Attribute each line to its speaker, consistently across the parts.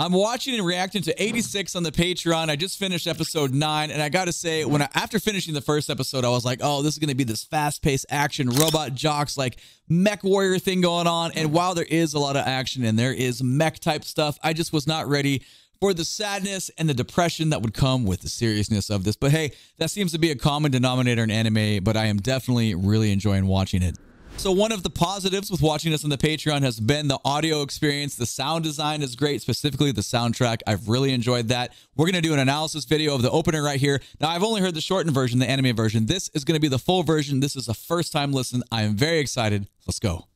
Speaker 1: I'm watching and reacting to 86 on the Patreon. I just finished episode 9, and I gotta say, after finishing the first episode, I was like, oh, this is gonna be this fast-paced action, robot jocks, like mech warrior thing going on. And while there is a lot of action and there is mech type stuff, I just was not ready for the sadness and the depression that would come with the seriousness of this. But hey, that seems to be a common denominator in anime, but I am definitely really enjoying watching it. So one of the positives with watching this on the Patreon has been the audio experience. The sound design is great, specifically the soundtrack. I've really enjoyed that. We're going to do an analysis video of the opener right here. Now, I've only heard the shortened version, the anime version. This is going to be the full version. This is a first-time listen. I am very excited. Let's go.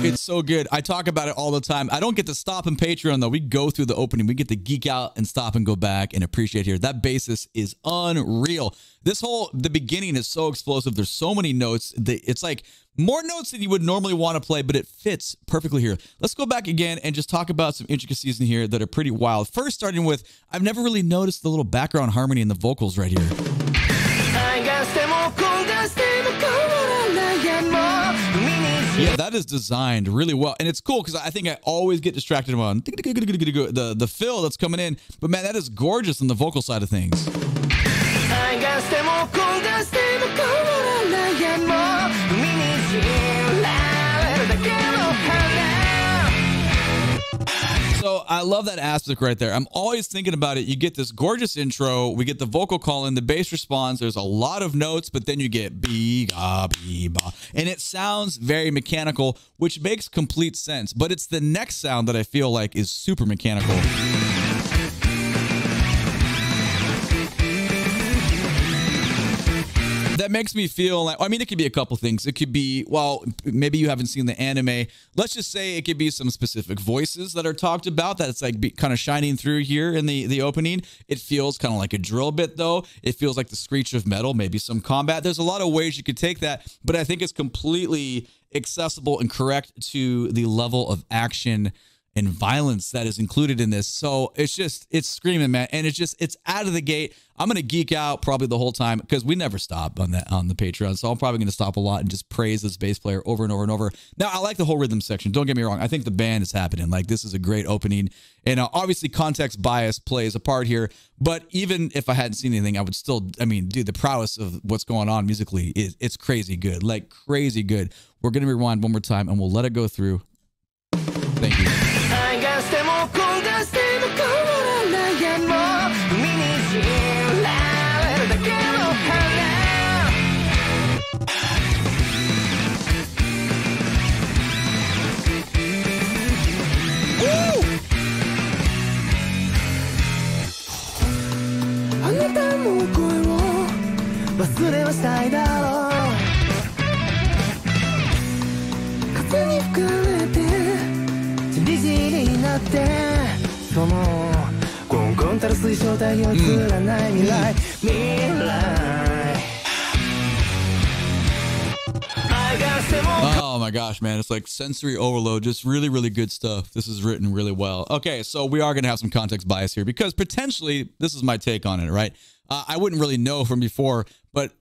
Speaker 1: It's so good. I talk about it all the time. I don't get to stop in Patreon, though. We go through the opening. We get to geek out and stop and go back and appreciate here. That basis is unreal. The beginning is so explosive. There's so many notes. It's like more notes than you would normally want to play, but it fits perfectly here. Let's go back again and just talk about some intricacies in here that are pretty wild. First, starting with, I've never really noticed the little background harmony in the vocals right here. Yeah, that is designed really well. And it's cool because I think I always get distracted on the fill that's coming in. But man, that is gorgeous on the vocal side of things. So I love that aspect right there. I'm always thinking about it. You get this gorgeous intro. We get the vocal call in. The bass responds. There's a lot of notes, but then you get be-ga, be-ba. And it sounds very mechanical, which makes complete sense. But it's the next sound that I feel like is super mechanical. That makes me feel like, I mean, it could be a couple things. It could be, well, maybe you haven't seen the anime. Let's just say it could be some specific voices that are talked about that it's like kind of shining through here in the opening. It feels kind of like a drill bit, though. It feels like the screech of metal, maybe some combat. There's a lot of ways you could take that, but I think it's completely accessible and correct to the level of action and violence that is included in this. So it's screaming, man. And it's out of the gate. I'm going to geek out probably the whole time because we never stop on the Patreon. So I'm probably going to stop a lot and just praise this bass player over and over and over. Now, I like the whole rhythm section. Don't get me wrong. I think the band is happening. Like, this is a great opening. And obviously context bias plays a part here. But even if I hadn't seen anything, I would still, I mean, dude, the prowess of what's going on musically it's crazy good. Like, crazy good. We're going to rewind one more time and we'll let it go through. Thank you. Oh my gosh, man. It's like sensory overload. Just really, really good stuff. This is written really well. Okay, so we are going to have some context bias here because potentially, this is my take on it, right? I wouldn't really know from before, but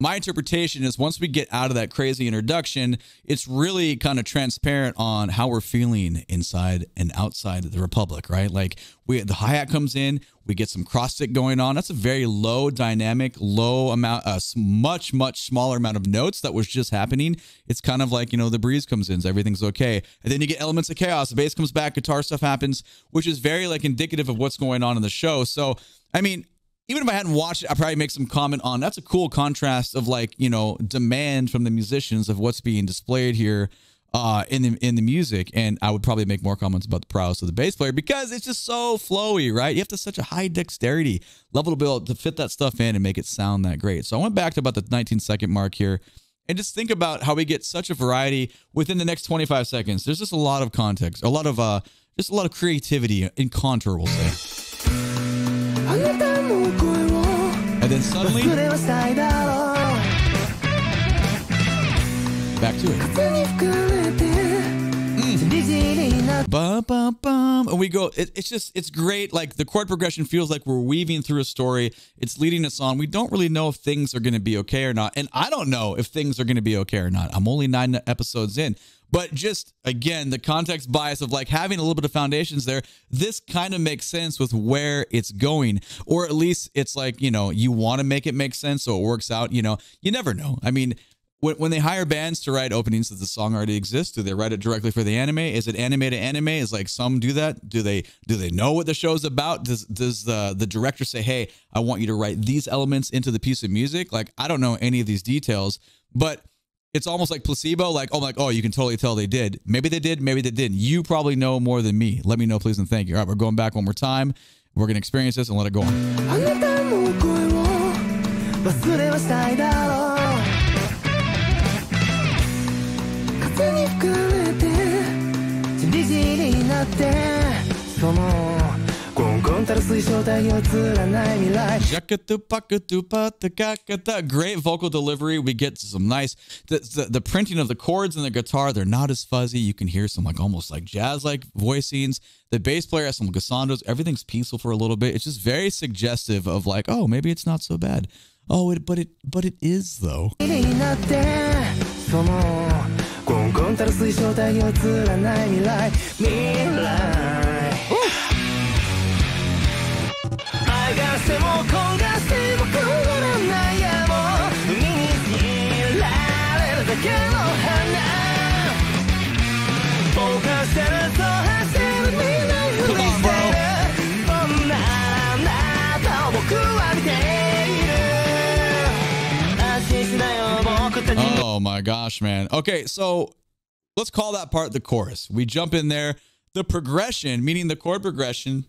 Speaker 1: my interpretation is once we get out of that crazy introduction, it's really kind of transparent on how we're feeling inside and outside of the Republic, right? Like the hi-hat comes in, we get some cross stick going on. That's a very low dynamic, low amount, much, much smaller amount of notes that was just happening. It's kind of like, you know, the breeze comes in, so everything's okay. And then you get elements of chaos. The bass comes back, guitar stuff happens, which is very like indicative of what's going on in the show. So, I mean, even if I hadn't watched it, I'd probably make some comment on that's a cool contrast of like, you know, demand from the musicians of what's being displayed here in the music. And I would probably make more comments about the prowess of the bass player because it's just so flowy, right? You have to have such a high dexterity level to be able to fit that stuff in and make it sound that great. So I went back to about the 19-second mark here and just think about how we get such a variety within the next 25 seconds. There's just a lot of context, a lot of just a lot of creativity in contour, we'll say. And then suddenly let's do it. Bum, bum, bum. And we go, it's great. Like the chord progression feels like we're weaving through a story. It's leading us on. We don't really know if things are going to be okay or not. And I don't know if things are going to be okay or not. I'm only 9 episodes in. But just, again, the context bias of like having a little bit of foundations there, this kind of makes sense with where it's going. Or at least it's like, you know, you want to make it make sense so it works out. You know, you never know. I mean, when they hire bands to write openings that the song already exists, do they write it directly for the anime? Is it anime to anime? Is like some do that? Do they know what the show's about? Does the director say, hey, I want you to write these elements into the piece of music? Like, I don't know any of these details, but it's almost like placebo. Like, oh, you can totally tell they did. Maybe they did, maybe they didn't. You probably know more than me. Let me know, please, and thank you. All right, we're going back one more time. We're going to experience this and let it go on. Great vocal delivery. We get some nice the printing of the chords and the guitar. They're not as fuzzy. You can hear some like almost like jazz like voicings. The bass player has some glissandos. Everything's peaceful for a little bit. It's just very suggestive of like, oh, maybe it's not so bad. Oh, but it is though. Oh my gosh, man. Okay, so let's call that part the chorus. We jump in there. The progression, meaning the chord progression,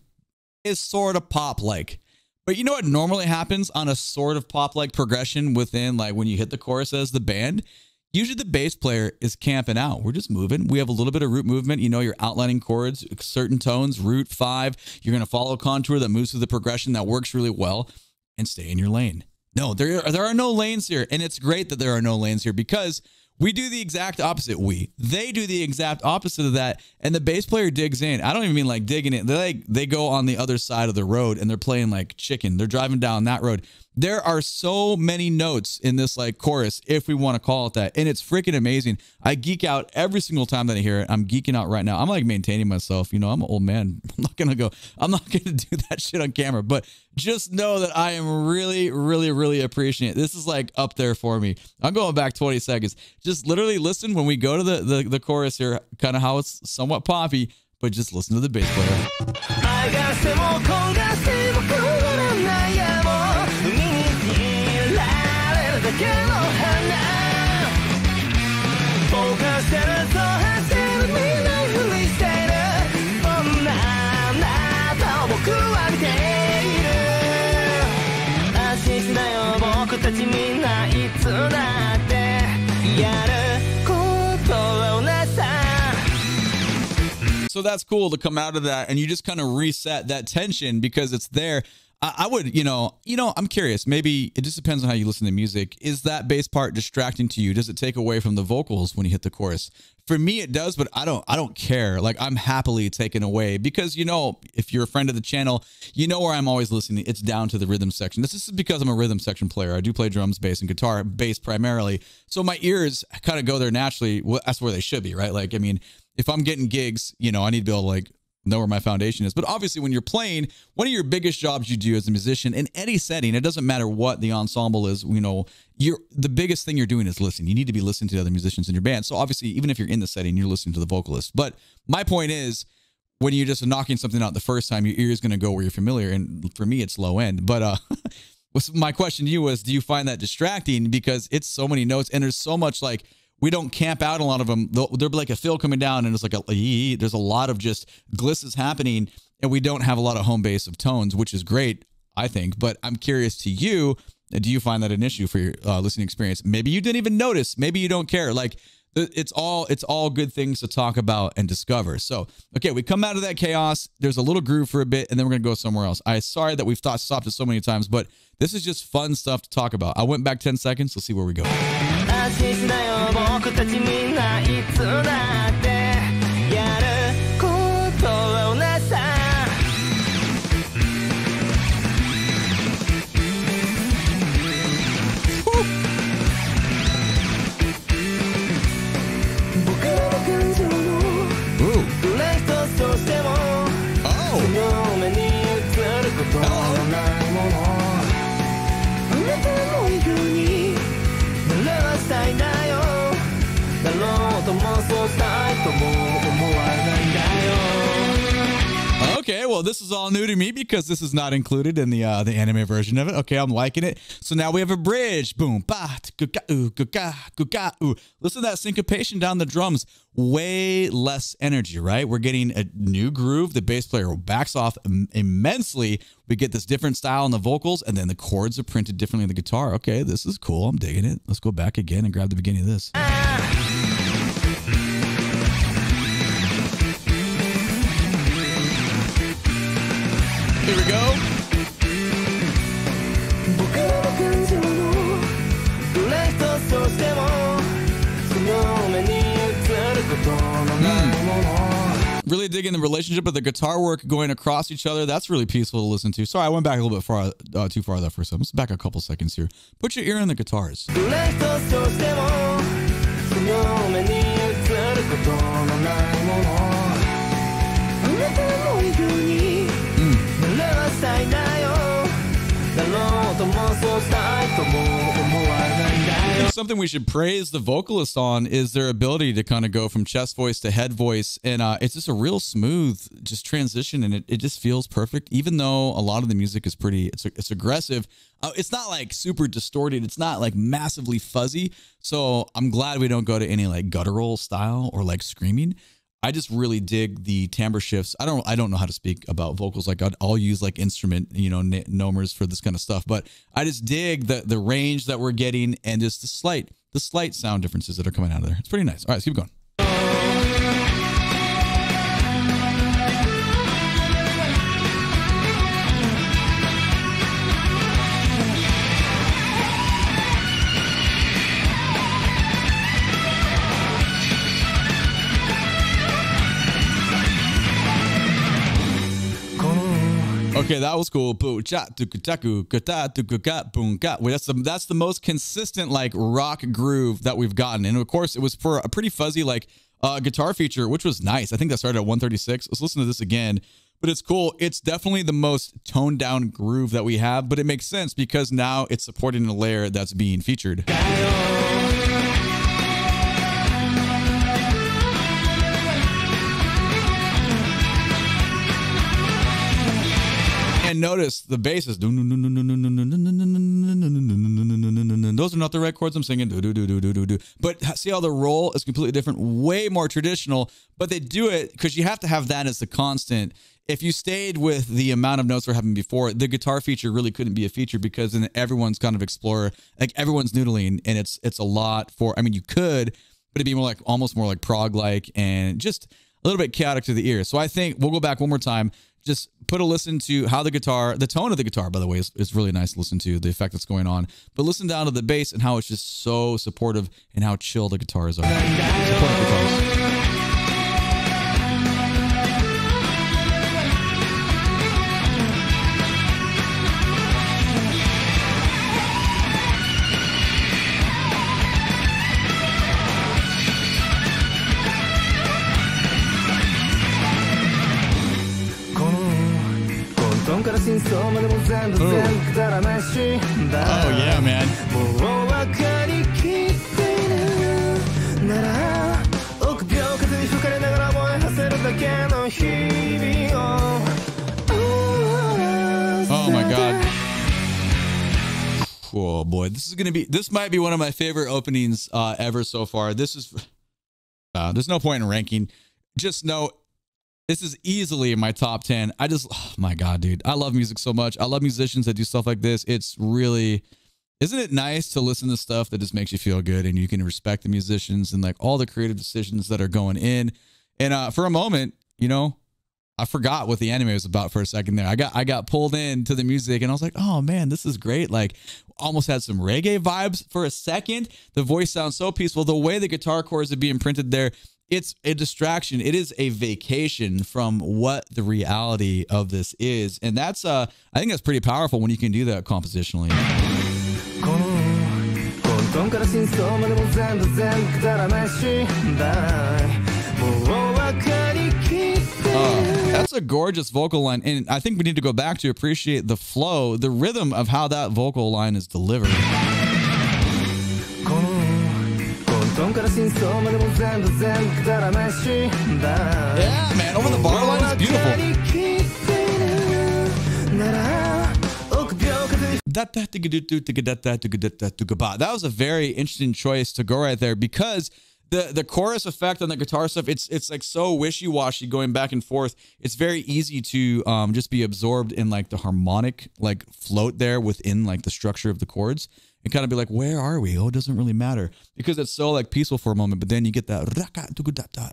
Speaker 1: is sort of pop-like. But you know what normally happens on a sort of pop-like progression within, like when you hit the chorus as the band? Usually the bass player is camping out. We're just moving. We have a little bit of root movement. You know, you're outlining chords, certain tones, root 5. You're going to follow a contour that moves through the progression that works really well and stay in your lane. No, there are no lanes here. And it's great that there are no lanes here because we do the exact opposite. They do the exact opposite of that. And the bass player digs in. I don't even mean like digging in. They go on the other side of the road and they're playing like chicken. They're driving down that road. There are so many notes in this like chorus, if we want to call it that. And it's freaking amazing. I geek out every single time that I hear it. I'm geeking out right now. I'm like maintaining myself. You know, I'm an old man. I'm not going to do that shit on camera, but just know that I am really, really, really appreciating it. This is like up there for me. I'm going back 20 seconds. Just literally listen when we go to the chorus here, kind of how it's somewhat poppy, but just listen to the bass player. So that's cool to come out of that and you just kind of reset that tension because it's there. I would, you know, I'm curious. Maybe it just depends on how you listen to music. Is that bass part distracting to you? Does it take away from the vocals when you hit the chorus? For me, it does, but I don't care. Like I'm happily taken away because, you know, if you're a friend of the channel, you know where I'm always listening. It's down to the rhythm section. This is because I'm a rhythm section player. I do play drums, bass, and guitar, bass primarily. So my ears kind of go there naturally. Well, that's where they should be, right? Like, I mean, if I'm getting gigs, you know, I need to be able to like know where my foundation is. But obviously when you're playing, one of your biggest jobs you do as a musician in any setting, it doesn't matter what the ensemble is, you know, the biggest thing you're doing is listening. You need to be listening to the other musicians in your band. So obviously, even if you're in the setting, you're listening to the vocalist. But my point is, when you're just knocking something out the first time, your ear is going to go where you're familiar. And for me, it's low end. But my question to you was, do you find that distracting? Because it's so many notes and there's so much like, we don't camp out a lot of them. There'll be like a fill coming down and it's like there's a lot of just glisses happening and we don't have a lot of home base of tones, which is great, I think. But I'm curious to you, do you find that an issue for your listening experience? Maybe you didn't even notice. Maybe you don't care. Like it's all good things to talk about and discover. So, okay, we come out of that chaos. There's a little groove for a bit and then we're going to go somewhere else. I'm sorry that we've stopped it so many times, but this is just fun stuff to talk about. I went back 10 seconds. Let's see where we go.
Speaker 2: つだってやることをなさ僕の感情のどれ一つとしてもその目に映ることのないものあなたのようにならしたいんだよだろうともそうしたいとも思わないんだよ
Speaker 1: Okay, well, this is all new to me because this is not included in the anime version of it. Okay, I'm liking it. So now we have a bridge. Boom, ba, ooh, ooh. Listen to that syncopation down the drums. Way less energy, right? We're getting a new groove. The bass player backs off immensely. We get this different style in the vocals, and then the chords are printed differently in the guitar. Okay, this is cool. I'm digging it. Let's go back again and grab the beginning of this. Here we go. Really digging the relationship of the guitar work going across each other. That's really peaceful to listen to. Sorry, I went back a little bit far, too far there for a second. Let's back a couple seconds here. Put your ear in the guitars. I think something we should praise the vocalists on is their ability to kind of go from chest voice to head voice. And it's just a real smooth just transition. And it just feels perfect, even though a lot of the music is pretty, it's aggressive. It's not like super distorted. It's not like massively fuzzy. So I'm glad we don't go to any like guttural style or like screaming. I just really dig the timbre shifts. I don't know how to speak about vocals. Like I'll use like instrument, nomers for this kind of stuff, but I just dig the range that we're getting and just the slight sound differences that are coming out of there. It's pretty nice. All right, let's keep going. Okay, that was cool. Wait, that's the most consistent like rock groove that we've gotten. And of course, it was for a pretty fuzzy like guitar feature, which was nice. I think that started at 136. Let's listen to this again. But it's cool. It's definitely the most toned down groove that we have, but it makes sense because now it's supporting a layer that's being featured. And notice the bass is those are not the right chords I'm singing. But see how the roll is completely different, way more traditional, but they do it because you have to have that as the constant. If you stayed with the amount of notes we're having before, the guitar feature really couldn't be a feature because then everyone's kind of explorer, like everyone's noodling, and it's a lot for, I mean, you could, but it'd be more like almost more like prog like and just a little bit chaotic to the ear. So I think we'll go back one more time. Just put a listen to how the tone of the guitar, by the way, is really nice to listen to, the effect that's going on. But listen down to the bass and how it's just so supportive and how chill the guitars are. Supportive guitars. Oh yeah, man. Oh my god. Oh boy, this might be one of my favorite openings ever so far. This is there's no point in ranking. Just know this is easily in my top 10. Oh my god, dude. I love music so much. I love musicians that do stuff like this. It's really, isn't it nice to listen to stuff that just makes you feel good and you can respect the musicians and like all the creative decisions that are going in. And for a moment, I forgot what the anime was about for a second there. I got pulled into the music and I was like, oh man, this is great. Like almost had some reggae vibes for a second. The voice sounds so peaceful. The way the guitar chords are being printed there, it's a distraction. It is a vacation from what the reality of this is. And that's I think that's pretty powerful when you can do that compositionally. That's a gorgeous vocal line, and I think we need to go back to appreciate the flow, the rhythm of how that vocal line is delivered. Yeah, man, over the bar line is beautiful. That was a very interesting choice to go right there, because the chorus effect on the guitar stuff, it's like so wishy-washy going back and forth. It's very easy to just be absorbed in like the harmonic like float there within like the structure of the chords and kind of be like, where are we? Oh, it doesn't really matter, because it's so like peaceful for a moment, but then you get that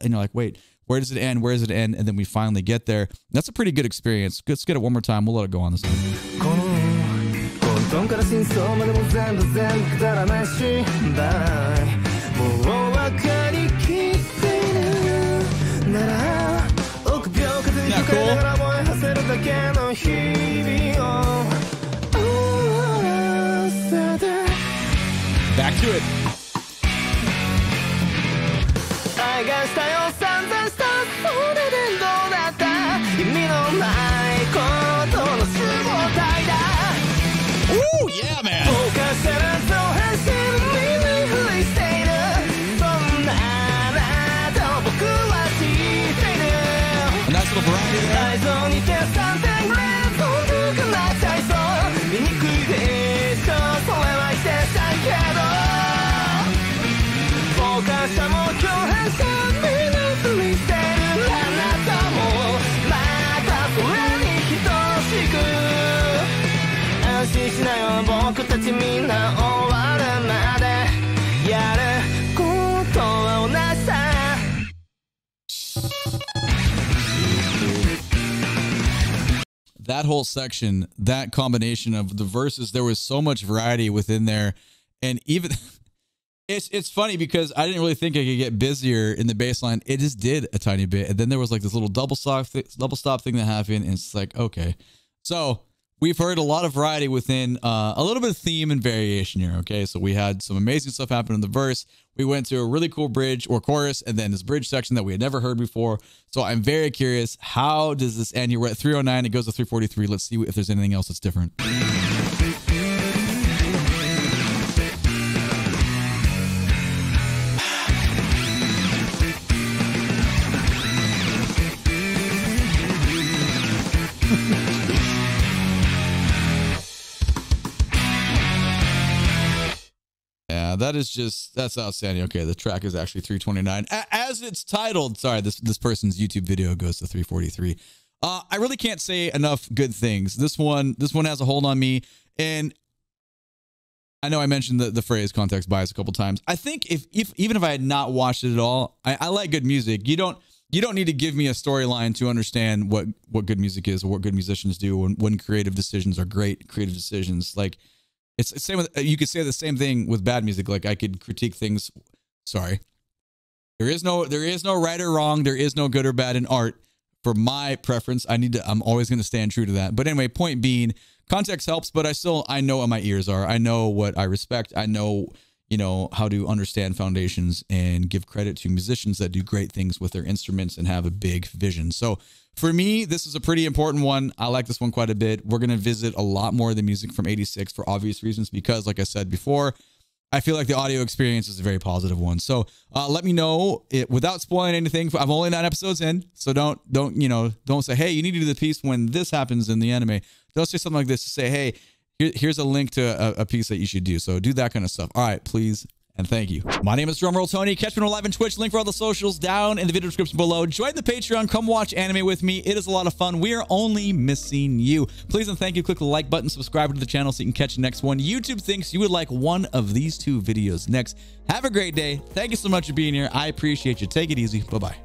Speaker 1: and you're like, wait, where does it end? Where does it end? And then we finally get there. That's a pretty good experience. Let's get it one more time. We'll let it go on this one. Back to it. Ooh, yeah, man. A nice little variety there. That whole section, that combination of the verses, there was so much variety within there. And even it's funny because I didn't really think I could get busier in the bass line. It just did a tiny bit. And then there was like this little double stop thing that happened. And it's like, okay. So we've heard a lot of variety within a little bit of theme and variation here. Okay. So we had some amazing stuff happen in the verse. We went to a really cool bridge or chorus, and then this bridge section that we had never heard before. So I'm very curious, how does this end here? We're at 309. It goes to 343. Let's see if there's anything else that's different. That's outstanding. Okay, the track is actually 329 as it's titled. Sorry, this person's YouTube video goes to 343. I really can't say enough good things. This one has a hold on me, and I know I mentioned the phrase context bias a couple times. I think if even if I had not watched it at all, I like good music. You don't need to give me a storyline to understand what good music is or what good musicians do when creative decisions are great creative decisions. Like, it's the same with, you could say the same thing with bad music. Like, I could critique things. Sorry. There is no right or wrong. There is no good or bad in art. For my preference, I'm always going to stand true to that. But anyway, point being, context helps, but I know what my ears are. I know what I respect. I know, how to understand foundations and give credit to musicians that do great things with their instruments and have a big vision. So for me, this is a pretty important one. I like this one quite a bit. We're going to visit a lot more of the music from 86 for obvious reasons, because like I said before, I feel like the audio experience is a very positive one. So let me know without spoiling anything. I'm only 9 episodes in, so don't say, hey, you need to do the piece when this happens in the anime. Don't say something like this. Just say, hey, here's a link to a piece that you should do. So do that kind of stuff. All right, please. And thank you. My name is Drumroll Tony. Catch me live on Twitch. Link for all the socials down in the video description below. Join the Patreon. Come watch anime with me. It is a lot of fun. We are only missing you. Please and thank you. Click the like button. Subscribe to the channel so you can catch the next one. YouTube thinks you would like one of these 2 videos next. Have a great day. Thank you so much for being here. I appreciate you. Take it easy. Bye-bye.